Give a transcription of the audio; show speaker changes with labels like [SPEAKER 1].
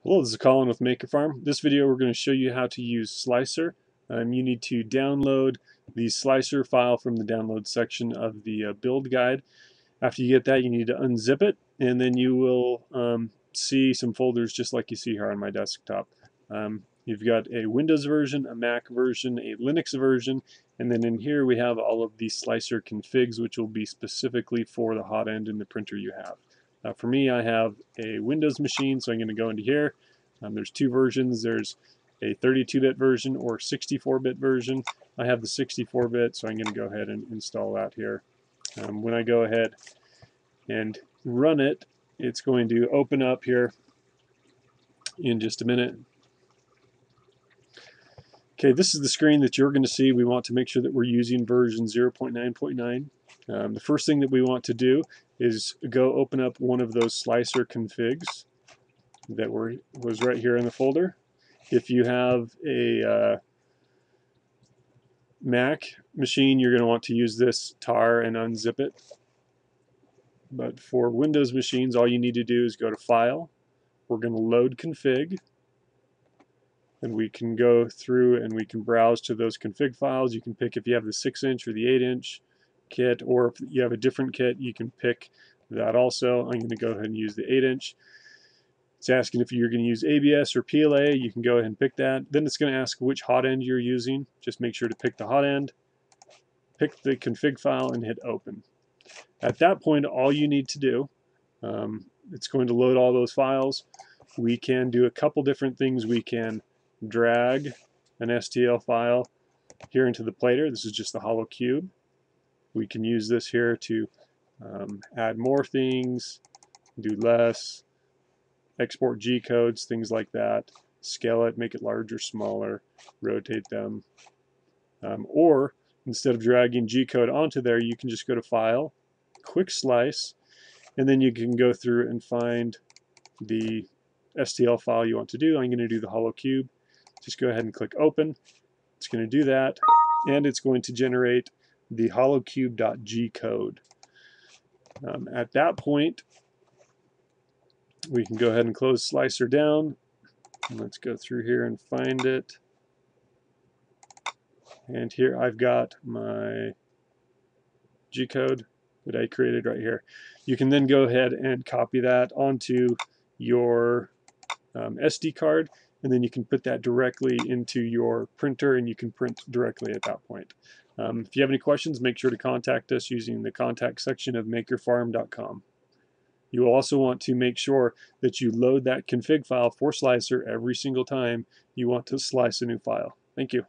[SPEAKER 1] Hello, this is Colin with Maker Farm. This video we're going to show you how to use Slic3r. You need to download the Slic3r file from the download section of the build guide. After you get that, you need to unzip it, and then you will see some folders just like you see here on my desktop. You've got a Windows version, a Mac version, a Linux version, and then in here we have all of the Slic3r configs, which will be specifically for the hot end in the printer you have. For me, I have a Windows machine, so I'm going to go into here. There's two versions. There's a 32-bit version or 64-bit version. I have the 64-bit, so I'm going to go ahead and install that here. When I go ahead and run it, it's going to open up here in just a minute. Okay, this is the screen that you're going to see. We want to make sure that we're using version 0.9.9. The first thing that we want to do is go open up one of those Slic3r configs that was right here in the folder. If you have a Mac machine, you're going to want to use this tar and unzip it. But for Windows machines, all you need to do is go to File. We're going to load config. And we can go through and we can browse to those config files. You can pick if you have the 6-inch or the 8-inch kit, or if you have a different kit, you can pick that also. I'm going to go ahead and use the 8-inch. It's asking if you're going to use ABS or PLA. You can go ahead and pick that. Then it's going to ask which hot end you're using. Just make sure to pick the hot end, pick the config file, and hit open. At that point, all you need to do, it's going to load all those files. We can do a couple different things. We can drag an STL file here into the plater. This is just the hollow cube. We can use this here to add more things, do less, export G codes, things like that, scale it, make it larger, smaller, rotate them. Or instead of dragging G code onto there, you can just go to File, Quick Slice, and then you can go through and find the STL file you want to do. I'm going to do the hollow cube. Just go ahead and click Open. It's going to do that, and it's going to generate the hollowcube.g code. At that point, we can go ahead and close Slic3r down. And let's go through here and find it. And here I've got my G code that I created right here. You can then go ahead and copy that onto your SD card, and then you can put that directly into your printer and you can print directly at that point. If you have any questions, make sure to contact us using the contact section of makerfarm.com. You will also want to make sure that you load that config file for Slic3r every single time you want to slice a new file. Thank you.